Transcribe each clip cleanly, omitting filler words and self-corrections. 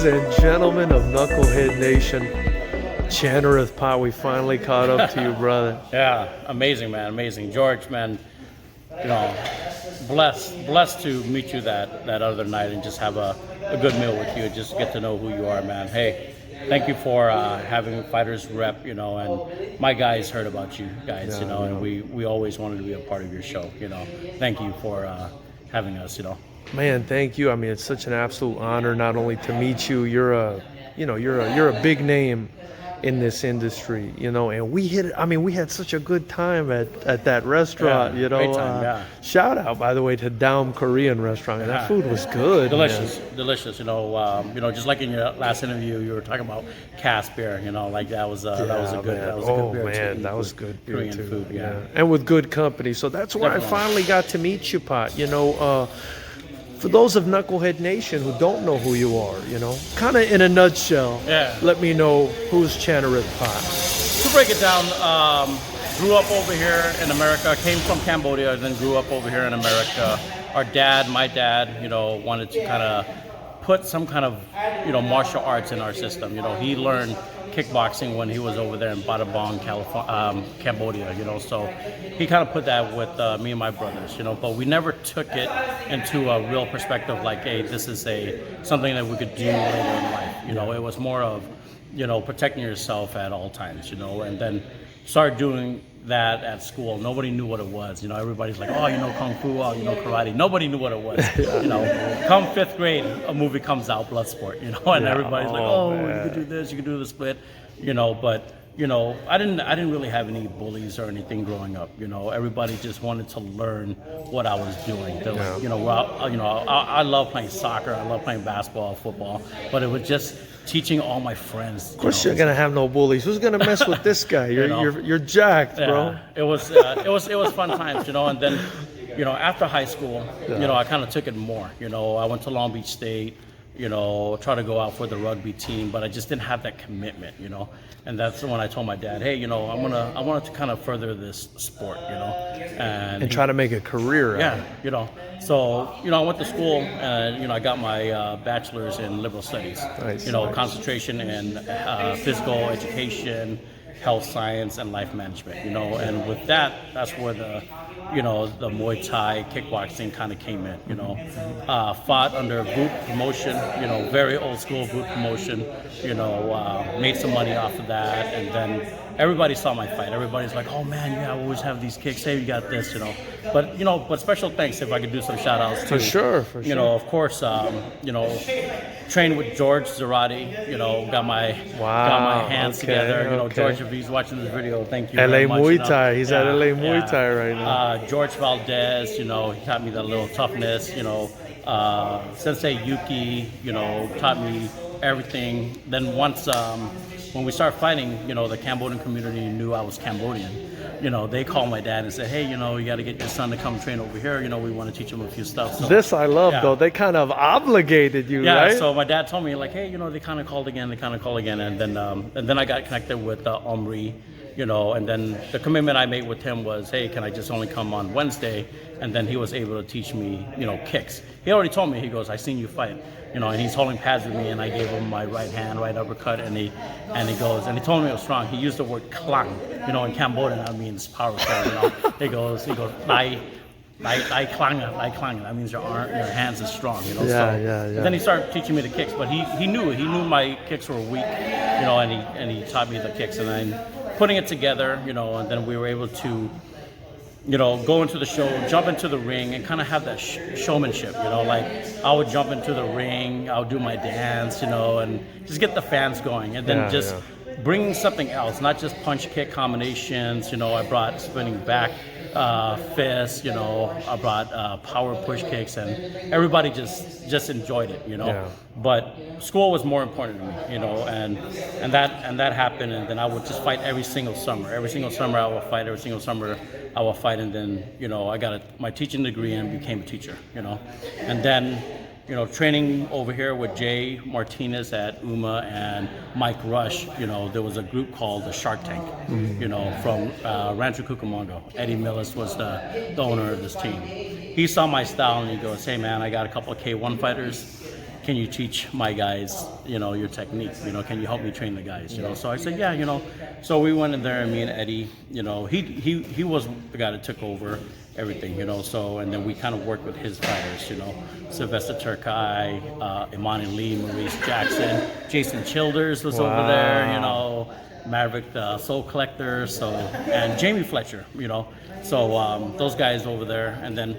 Ladies and gentlemen of Knucklehead Nation, Channarith Pot, we finally caught up to you, brother. Yeah, amazing, man, amazing. George, man, you know, blessed to meet you that other night and just have a good meal with you and just get to know who you are, man. Hey, thank you for having FightersRep, you know, and my guys heard about you guys, you know, and we always wanted to be a part of your show, you know. Thank you for having us, you know. Man, thank you. I mean, it's such an absolute honor not only to meet you. You're a big name in this industry, you know, and we had such a good time at that restaurant, you know. Great time, Shout out, by the way, to Daum Korean restaurant. And that food was good. Delicious, man. Delicious. You know, just like in your last interview, you were talking about cast beer. You know, like that was a good beer. Oh man, that was good beer Korean too. food, yeah. And with good company. So that's where I finally got to meet you, Pot. You know, for those of Knucklehead Nation who don't know who you are, you know, kind of in a nutshell, let me know who's Channarith Pot. To break it down, grew up over here in America, came from Cambodia, then grew up over here in America. My dad, you know, wanted to kind of put some kind of, you know, martial arts in our system. You know, he learned kickboxing when he was over there in Battambang, Cambodia, you know, so he kind of put that with me and my brothers, you know, but we never took it into a real perspective like, hey, this is something that we could do later in life, you know. It was more of, you know, protecting yourself at all times, you know, and then started doing that at school. Nobody knew what it was, you know. Everybody's like, oh, you know kung fu, oh, you know karate. Nobody knew what it was, you know. Come 5th grade, a movie comes out, Bloodsport, you know, and everybody's like, oh, man, you could do this, you could do the split, you know. But you know, I didn't really have any bullies or anything growing up, you know. Everybody just wanted to learn what I was doing. You know, I love playing soccer, I love playing basketball, football, but it was just teaching all my friends. Of course, you're gonna have no bullies. Who's gonna mess with this guy? You're jacked, bro. It was fun times, you know. And then, you know, after high school, you know, I kind of took it more. You know, I went to Long Beach State. You know, try to go out for the rugby team, but I just didn't have that commitment, you know. And that's when I told my dad, hey, you know, I wanted to kind of further this sport, you know, and try to make a career out of it. You know. So, you know, I went to school and, you know, I got my bachelor's in liberal studies. Nice. You know, concentration in physical education, health science, and life management, you know. And with that, that's where the Muay Thai kickboxing kind of came in, you know. Fought under group promotion, you know, very old school group promotion, you know, made some money off of that, and then everybody saw my fight. Everybody's like, oh man, you always have these kicks, hey, you got this, you know. But, you know, special thanks if I could do some shout outs too. For sure. You know, of course, you know, trained with George Zarate, you know, got my hands together. You know, George, if he's watching this video, thank you very much. LA Muay Thai, he's at LA Muay Thai right now. George Valdez, you know, he taught me that little toughness, you know. Sensei Yuki, you know, taught me everything. Then once, when we started fighting, you know, the Cambodian community knew I was Cambodian. You know, they called my dad and said, hey, you know, you got to get your son to come train over here. You know, we want to teach him a few stuff. So, this I love, though. They kind of obligated you, right? Yeah, so my dad told me, like, hey, you know, they kind of called again. And then I got connected with Omri, you know, and then the commitment I made with him was, hey, can I just only come on Wednesday? And then he was able to teach me, you know, kicks. He already told me, he goes, I seen you fight, you know, and he's holding pads with me, and I gave him my right hand, right uppercut, and he goes, and he told me I was strong. He used the word klang, you know, in Cambodian that means powerful, you know. He goes, I klang, that means your hands is strong, you know. Then he started teaching me the kicks, but he knew my kicks were weak, you know, and he taught me the kicks, and then putting it together, you know, and then we were able to, you know, go into the show, jump into the ring, and kind of have that showmanship, you know, like I would jump into the ring, I would do my dance, you know, and just get the fans going, and then bringing something else, not just punch kick combinations, you know. I brought spinning back fists, you know, I brought power push kicks, and everybody just enjoyed it, you know. But school was more important to me, you know, and that happened, and then I would just fight every single summer. Every single summer I would fight. Every single summer I would fight, and then, you know, I got my teaching degree and became a teacher, you know, and then, you know, training over here with Jay Martinez at UMA and Mike Rush, you know, there was a group called the Shark Tank, you know, from Rancho Cucamonga. Eddie Millis was the owner of this team. He saw my style and he goes, hey man, I got a couple of K1 fighters. can you teach my guys, you know, your technique? You know, can you help me train the guys? You know, so I said, yeah, you know. So we went in there, and me and Eddie, you know, he was the guy that took over everything, you know. So, and then we kind of worked with his fighters, you know, Sylvester Turkai, Imani Lee, Maurice Jackson, Jason Childers was over there, you know, Maverick the Soul Collector, so, and Jamie Fletcher, you know. So those guys over there, and then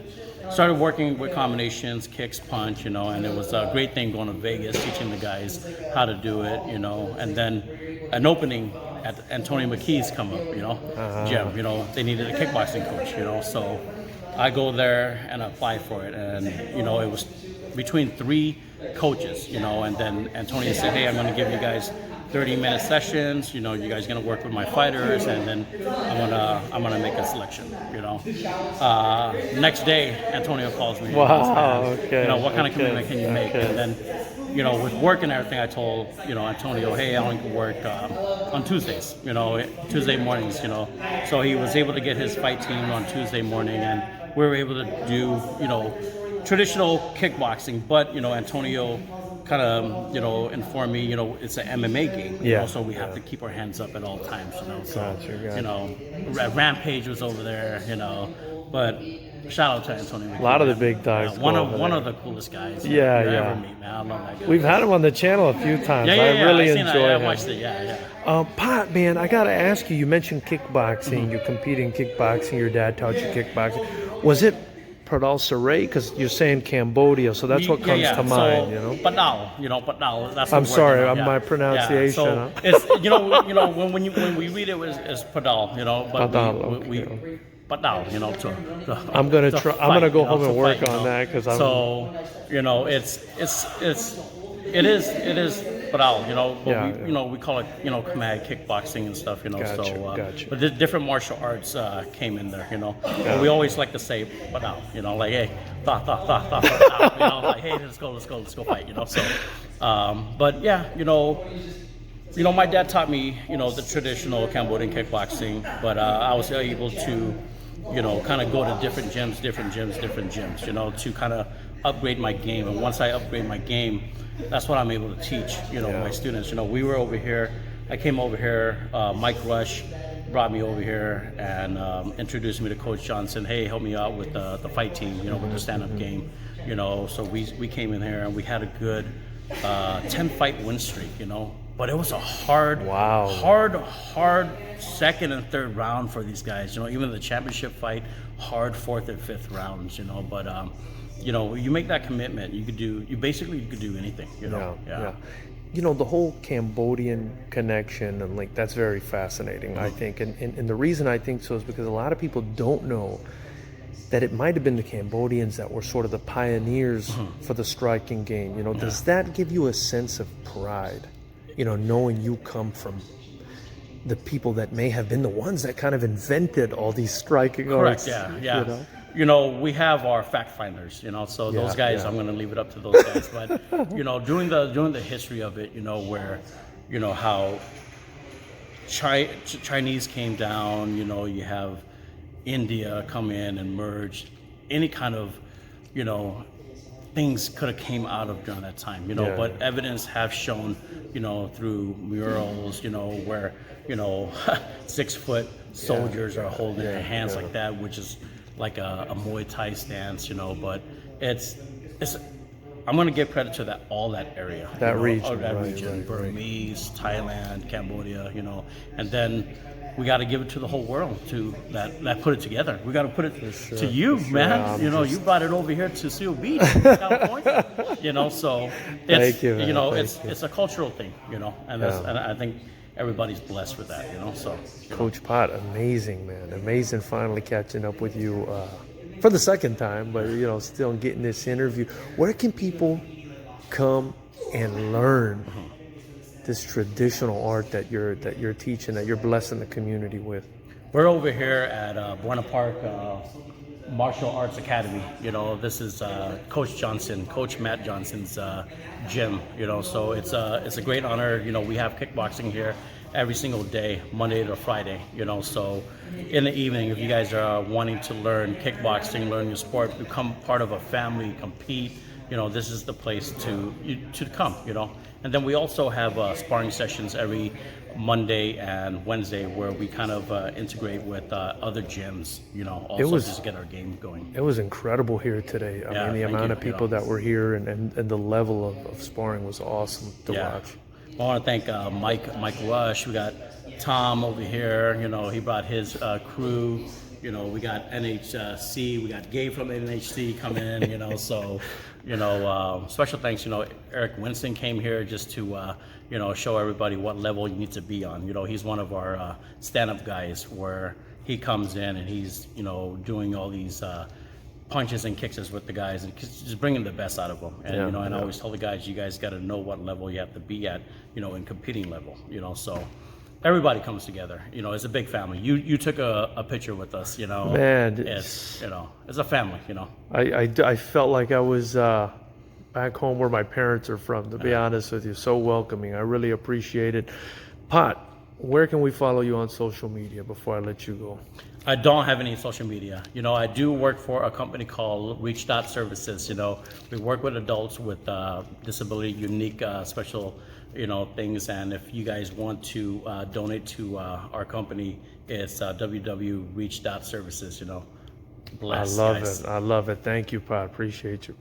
started working with combinations, kicks, punch, you know, and it was a great thing going to Vegas, teaching the guys how to do it, you know. And then an opening at Antonio McKee's come up, you know, gym, you know, they needed a kickboxing coach, you know. So I go there and apply for it, and, you know, it was between 3 coaches, you know, and then Antonio said, hey, I'm going to give you guys 30-minute sessions, you know, you guys gonna work with my fighters, and then I'm gonna make a selection, you know. Next day, Antonio calls me. Wow, okay. You know, what kind of commitment can you make? And then, you know, with work and everything, I told, you know, Antonio, hey, I only can work on Tuesdays, you know, Tuesday mornings, you know. So he was able to get his fight team on Tuesday morning, and we were able to do, you know, traditional kickboxing, but, you know, Antonio kind of, you know, informed me, you know, it's an MMA game, you know, so we have to keep our hands up at all times, you know. So, you know, Rampage was over there, you know, but shout out to Antonio McKee. A lot of the big dogs. One of the coolest guys. You ever meet, man. I love that guy. We've had him on the channel a few times. I really enjoy him. I watched it. Pot, man, I gotta ask you. You mentioned kickboxing. You compete in kickboxing. Your dad taught you kickboxing. Was it Pradal Saray? Because you're saying Cambodia, so that's what comes to mind, you know. Padal. That's. I'm sorry, my pronunciation. So it's you know when we read it as Padal, you know, but Padal, we Padal, you know. I'm gonna try. I'm gonna go home and work on that because I'm. So you know, it is Padal, you know, but you know, we call it, you know, Khmer kickboxing and stuff, you know. Gotcha. But the different martial arts came in there, you know. And we always like to say Padal, you know, like, hey, tha, you know, like, hey, let's go fight, you know. So, but yeah, you know, my dad taught me, you know, the traditional Cambodian kickboxing, but I was able to, you know, kind of go to different gyms, you know, to kind of upgrade my game. And once I upgrade my game, that's what I'm able to teach, you know, my students. You know, we were over here, I came over here, Mike Rush brought me over here and introduced me to Coach Johnson. Hey, help me out with the fight team, you know, with the stand-up game, you know. So we came in here and we had a good 10-fight win streak, you know. But it was a hard second and third round for these guys, you know. Even the championship fight, hard fourth and fifth rounds, you know. But you know, you make that commitment, you could do anything, you know. Yeah. You know, the whole Cambodian connection and like that's very fascinating, I think. And the reason I think so is because a lot of people don't know that it might have been the Cambodians that were sort of the pioneers for the striking game. You know, does that give you a sense of pride? You know, knowing you come from the people that may have been the ones that kind of invented all these striking arts. Yeah. You know, we have our fact finders, you know, so those guys, I'm going to leave it up to those guys. But, you know, during the history of it, you know, where, you know, how Chinese came down, you know, you have India come in and merge, any kind of, you know, things could have came out of during that time, you know, but evidence have shown, you know, through murals, you know, where, you know, 6-foot soldiers are holding their hands like that, which is like a Muay Thai stance, you know. But it's I'm going to give credit to all that area, that region, right, Burmese, Thailand, Cambodia, you know, and then we got to give it to the whole world to that put it together. We got to put it to you, man. You know, you brought it over here to Seal Beach, California. You know, so it's you know, it's a cultural thing, you know, and and I think everybody's blessed with that, you know. So, Coach Pot, amazing, man, amazing. Finally catching up with you for the second time, but you know, still getting this interview. Where can people come and learn this traditional art that you're teaching, that you're blessing the community with? We're over here at Buena Park Martial Arts Academy. You know, this is Coach Matt Johnson's gym. You know, so it's a great honor. You know, we have kickboxing here every single day, Monday to Friday. You know, so in the evening, if you guys are wanting to learn kickboxing, learn your sport, become part of a family, compete, you know, this is the place to come, you know. And then we also have sparring sessions every Monday and Wednesday where we kind of integrate with other gyms, you know, also just to get our game going. It was incredible here today. I mean, the amount of people that were here and the level of sparring was awesome to watch. I want to thank Mike Rush. We got Tom over here. You know, he brought his crew. You know, we got NHC. We got Gabe from NHC coming in. You know, so you know, special thanks. You know, Eric Winston came here just to you know, show everybody what level you need to be on. You know, he's one of our stand-up guys where he comes in and he's, you know, doing all these punches and kicks with the guys and just bringing the best out of them. And you know, and I always tell the guys, you guys got to know what level you have to be at, you know, in competing level. You know, so everybody comes together. You know, it's a big family. You took a picture with us. You know, man, it's you know, it's a family. You know, I felt like I was back home where my parents are from. To be honest with you, so welcoming. I really appreciate it. Pot, where can we follow you on social media before I let you go? I don't have any social media. You know, I do work for a company called Reach Services. You know, we work with adults with disability, unique, special, you know, things. And if you guys want to donate to our company, it's www.reach.services. You know, bless, I love it. I love it. Thank you, Pot. Appreciate you.